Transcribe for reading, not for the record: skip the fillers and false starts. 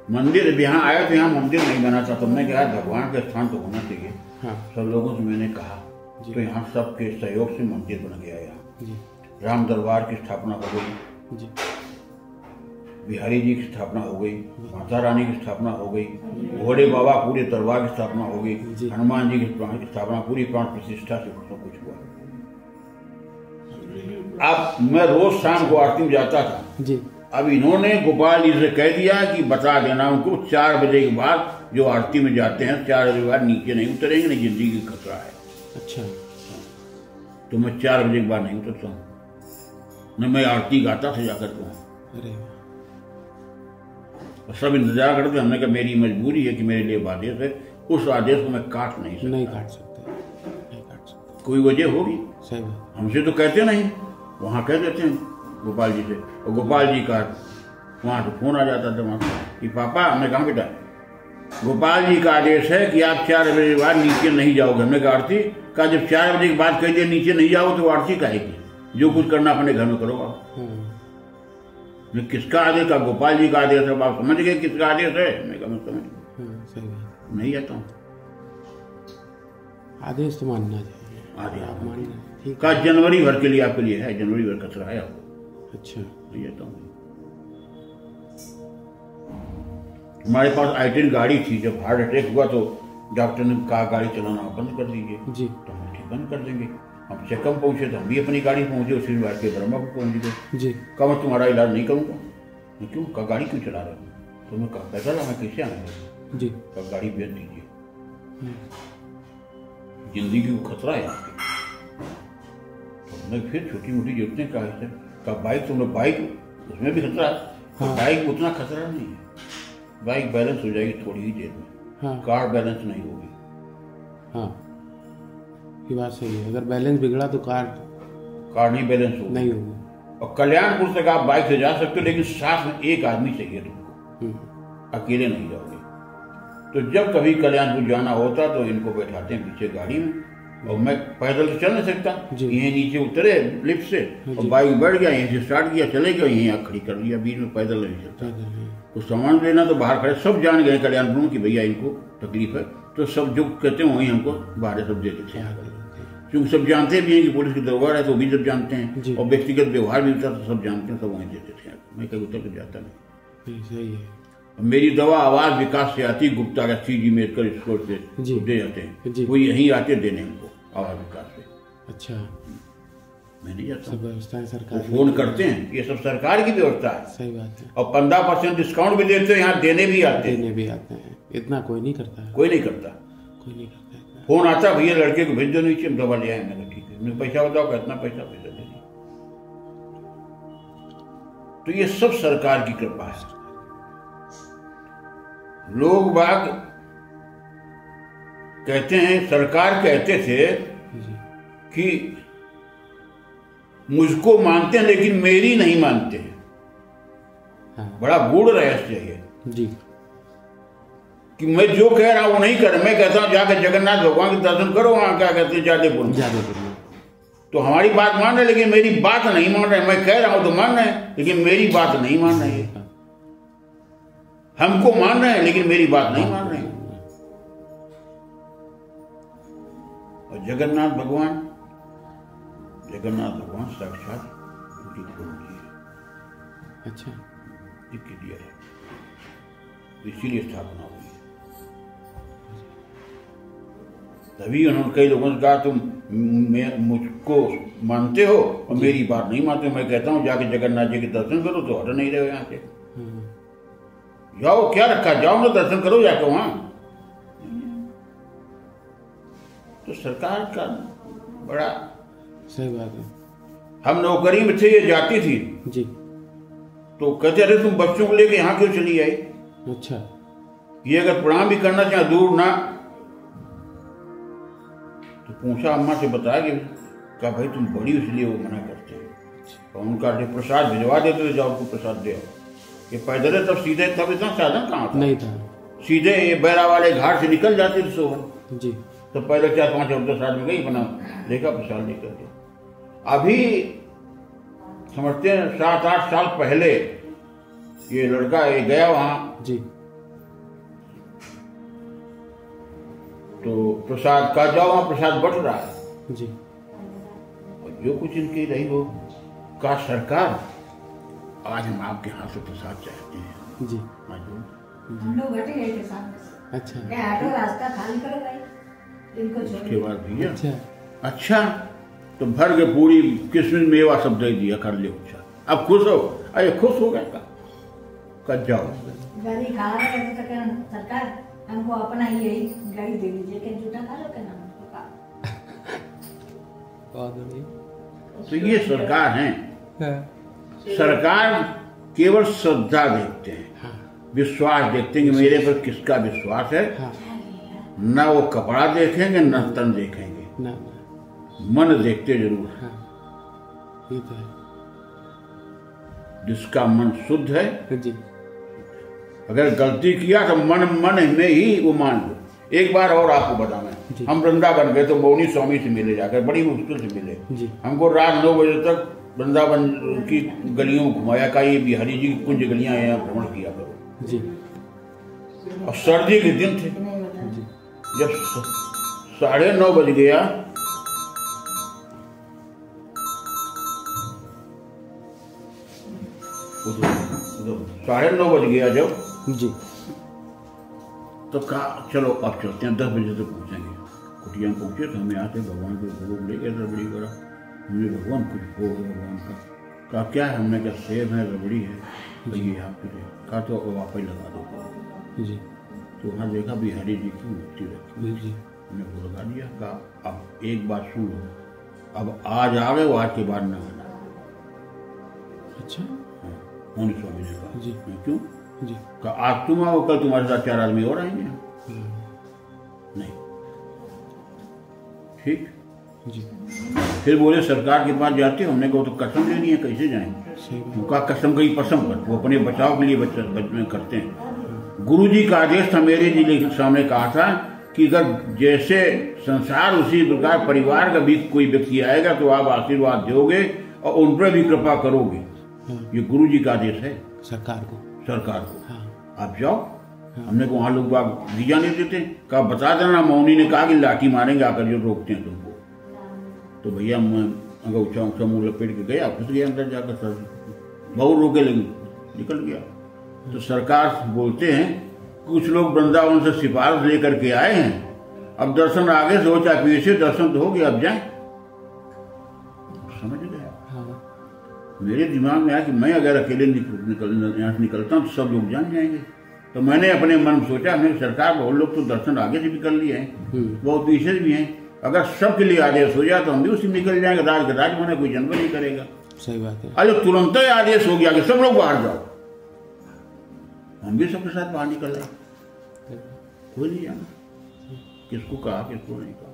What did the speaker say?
मंदिर अब यहाँ आया तो यहाँ मंदिर नहीं बना था, तो मैं कहा भगवान का स्थान तो होना चाहिए। हाँ सब लोगों से मैंने कहा, तो यहाँ सबके सहयोग से मंदिर बन गया। यहाँ राम दरबार की स्थापना हो गई जी, बिहारी जी की स्थापना हो गई, माता रानी की स्थापना हो गई, घोड़े बाबा पूरे दरबार की स्थापना हो गई, हनुमान जी की स्थापना पूरी प्राण प्रतिष्ठा से सब कुछ हुआ। अब मैं रोज शाम को आरती में जाता था जी। अब इन्होंने गोपाल जी से कह दिया कि बता देना उनको 4 बजे के बाद जो आरती में जाते हैं 4 बजे के बाद नीचे नहीं उतरेंगे, नहीं जिंदगी का खतरा है। अच्छा, तो मैं 4 बजे के बाद नहीं उतरता हूँ, न मैं आरती गाता था जाकर के। अरे सब इंतजार करते, हमने कहा मेरी मजबूरी है कि मेरे लिए आदेश है, उस आदेश को मैं काट नहीं सकता। नहीं काट सकते, कोई वजह होगी, सही बात। हमसे तो कहते नहीं, वहाँ कह देते हैं गोपाल जी से, और गोपाल जी का वहाँ से फोन आ जाता था वहाँ कि पापा, हमने कहा बेटा गोपाल जी का आदेश है कि आप 4 बजे के बाद नीचे नहीं जाओगे। हमने कहा आरती का जब 4 बजे के बाद कह दिया नीचे नहीं जाओ तो आरती कहेगी, जो कुछ करना अपने घर में करो आप। किसका आदेश था? गोपाल जी का आदेश है। आप समझ गए किसका आदेश है? मैं कहा मैं समझ नहीं जाता हूँ, आदेश तो मानना चाहिए। आदेश मानना का जनवरी भर के लिए आपके लिए है, जनवरी भर खतरा है आपको। अच्छा, नहीं जाता हूँ। हमारे पास आइटन गाड़ी थी, जब हार्ट अटैक हुआ तो डॉक्टर ने कहा गाड़ी चलाना बंद कर दीजिए जी, तो हम ठीक बंद कर देंगे। हम चेकअप पहुंचे तो हम भी अपनी गाड़ी पहुंचे, उसी बार के ब्रह्मा को पहुंच गए जी। कहा मैं तुम्हारा इलाज नहीं करूंगा। मैं क्यों? कहा गाड़ी क्यों चला रहे हो? तो मैं कहा पैदल मैं कैसे आएंगे जी? कहा गाड़ी बेच दीजिए, जिंदगी को खतरा है आपकी। तो मैं फिर छोटी मोटी जरूरतें कहा बाइक, तुम लोग बाइक उसमें भी खतरा है। हाँ। बाइक उतना खतरा नहीं है, बाइक बैलेंस हो जाएगी थोड़ी ही देर में। हाँ। कार बैलेंस नहीं होगी। हाँ, ये बात सही है, अगर बैलेंस बिगड़ा तो कार नहीं बैलेंस होगी, नहीं होगी। और कल्याणपुर तक आप बाइक से जा सकते हो, लेकिन साथ में एक आदमी चाहिए तुमको, अकेले नहीं जाओगे। तो जब कभी कल्याणपुर जाना होता तो इनको बैठाते हैं पीछे गाड़ी में, और मैं पैदल तो चल नहीं सकता, यहीं नीचे उतरे लिफ्ट से और बाइक बढ़ गया, यहीं से स्टार्ट किया, चले गए, यहीं आग खड़ी कर दिया, बीच में पैदल नहीं चलता। तो सामान लेना तो बाहर खड़े, सब जान गए कल्याणपुर में कि भैया इनको तकलीफ है, तो सब जो कहते हैं वहीं हमको बाहर सब दे देते हैं, क्योंकि सब जानते भी हैं कि पुलिस की दरबार है, तो भी सब जानते हैं, और व्यक्तिगत व्यवहार भी होता है तो सब जानते हैं, सब वहीं दे देते हैं। मैं कहीं उतर तो जाता नहीं। सही है। मेरी दवा आवाज विकास से आती, गुप्ता का CG मेडिकल स्टोर से दे जाते हैं, वो यहीं आते देने हमको आवाज विकास से। अच्छा, मैं नहीं जाता, सब व्यवस्था है सरकार, फोन करते हैं, ये सब सरकार की व्यवस्था है। सही बात है। और 15% डिस्काउंट भी देते हैं, यहाँ देने भी आते हैं। इतना कोई नहीं करता है, कोई नहीं करता। फोन आता, भैया लड़के को भेज दो नीचे, हम दवा ले आए। मैंने ठीक है, मैं पैसा बताओ कितना पैसा दे दीजिए। तो ये सब सरकार की कृपा है। लोग बाग कहते हैं, सरकार कहते थे कि मुझको मानते हैं लेकिन मेरी नहीं मानते हैं। हाँ। बड़ा गूढ़ रहस्य है जी, कि मैं जो कह रहा हूं वो नहीं कर, मैं कहता हूं जाकर जगन्नाथ भगवान के दर्शन करो, वहां क्या कहते हैं जादेपुर में, तो हमारी बात मान रहे लेकिन मेरी बात नहीं मान रहे। मैं कह रहा हूं तो मान रहे हैं लेकिन मेरी बात नहीं मान रहे। हमको मान रहे हैं लेकिन मेरी बात नहीं मान रहे। और जगन्नाथ भगवान साक्षात उनकी गुरु जी है। अच्छा, दिया है, इसीलिए स्थापना हुई। तभी उन्होंने कई लोगों से कहा तुम मुझको मानते हो और मेरी बात नहीं मानते। मैं कहता हूँ जाके जगन्नाथ जी के दर्शन करो, तो हट नहीं रहे हो यहाँ से। जाओ, क्या रखा, जाओ ना दर्शन करो जाके वहां। तो सरकार का बड़ा सही बात है। हम नौकरी में थे, ये जाती थी जी, तो कहते अरे तुम बच्चों को लेके यहाँ क्यों चली आई? अच्छा, ये अगर प्रणाम भी करना चाहे दूर ना, तो पूछा अम्मा से, बताया कि कहा भाई तुम बड़ी इसलिए वो मना करते हैं। और उनका प्रसाद भिजवा देते थे, जाओ आपको प्रसाद दे आओ। ये पैदल तब सीधे, तब इतना साधन कहाँ था? नहीं था, सीधे ये बैरा वाले घाट से निकल जाते थे सुबह जी। तो पहले 4-5 और 10 आदमी गई, बना देखा प्रसाद लेकर के। अभी समझते हैं 7-8 साल पहले ये लड़का ये गया वहां जी, तो प्रसाद का जाओ, वहाँ प्रसाद बट रहा है जी। और जो कुछ इनकी रही वो का सरकार, आज हम आपके हाथ से प्रसाद चाहते हैं जी। हम लोग हटे गए थे सामने से। अच्छा। क्या ऑटो रास्ता खाली करो भाई, इनको छोड़ उसके बाद भैया अच्छा। अच्छा तो भर के पूरी किस्म मेवा सब दे दिया, कर लियो। अच्छा अब खुश हो? अरे खुश हो गया का जाओ गाड़ी खा रहे हैं तो क्या सरकार हमको अपना ही यही गाड़ी दे दीजिए, क्या जूठा खा लो क्या नाम उसको का। बहुत बढ़िया। तो ये सरकार है। हाँ। सरकार केवल श्रद्धा देखते हैं, हाँ। विश्वास देखते हैं कि मेरे पर किसका विश्वास है। हाँ। न वो कपड़ा देखेंगे न तन देखेंगे, ना मन देखते जरूर है। हाँ। ये तो है जिसका मन शुद्ध है, जी। अगर गलती किया तो मन में ही वो मान लो। एक बार और आपको बता जी। मैं, हम वृंदावन गए तो मौनी स्वामी से मिले, जाकर बड़ी मुश्किल से मिले। जी। हमको रात 9 बजे तक वृंदावन की गलियों में घुमाया का ये बिहारी जी की कुंज गलियां हैं, यहाँ भ्रमण किया करो। जी। और सर्दी के दिन थे, जी। जब 9:30 बज गया तो 9:30 बज गया जब, जी। तो कहा चलो अब चलते हैं, 10 बजे तक पहुंचेंगे। कुटिया में पहुंचे तो हमें आते भगवान को भोग ले गए रबड़ी बड़ा। हमने भगवान कुछ भोग है भगवान का। कहा क्या है? हमने कहा सेब है, रबड़ी है, तो ये आपके लिए। कहा तो वापस लगा दो। जी। तो वहाँ देखा बिहारी जी की मूर्ति रखी, जी। हमने वो लगा दिया। कहा अब एक बात सुन लो, अब आज आ गए वो आज के बाद न आना। अच्छा। मौनी स्वामी ने कहा जी। मैं क्यों? जी। कहा आज तुम आओ, कल तुम्हारे साथ 4 आदमी और आएंगे। नहीं ठीक। जी। फिर बोले सरकार के पास जाते हो? हमने कहा तो कसम लेनी है, कैसे जाएंगे? सही बात। उनका कसम कहीं पसम कर, वो अपने बचाव के लिए बच करते हैं। गुरु जी का आदेश था, मेरे जी के सामने कहा था कि अगर जैसे संसार उसी प्रकार परिवार का भी कोई व्यक्ति आएगा तो आप आशीर्वाद दोगे और उन पर भी कृपा करोगे। ये गुरु जी का आदेश है सरकार को। हाँ। आप जाओ। हाँ। हमने को वहाँ लोग बाग वीजा नहीं देते। कहा बता देना। मौनी ने कहा कि लाठी मारेंगे आकर जो रोकते हैं तुमको। तो भैया मैं अगर ऊँचा ऊँचा मुँह लपेट के गया, घुस गया अंदर जाकर। सर बहुत रोके लेंगे, निकल गया। तो सरकार बोलते हैं कुछ लोग वृंदावन से सिफारिश लेकर के आए हैं, अब दर्शन आगे से हो चाहे पीछे, दर्शन तो हो गया, अब जाए। समझ गए? हाँ। मेरे दिमाग में आया कि मैं अगर अकेले यहाँ से निकलता हूँ तो सब लोग जान जाएंगे। तो मैंने अपने मन में सोचा, मैंने सरकार बहुत लोग तो दर्शन आगे से भी कर लिए हैं, बहुत पीछे भी हैं, अगर सबके लिए आदेश हो जाए तो हम भी उसी निकल जाएंगे। राज बने कोई जन्म नहीं करेगा। सही बात है। अरे तुरंत ही आदेश हो गया कि सब लोग बाहर जाओ। हम भी सबके साथ बाहर निकल आए, कोई नहीं जाना, किसको कहा किसको नहीं कहा।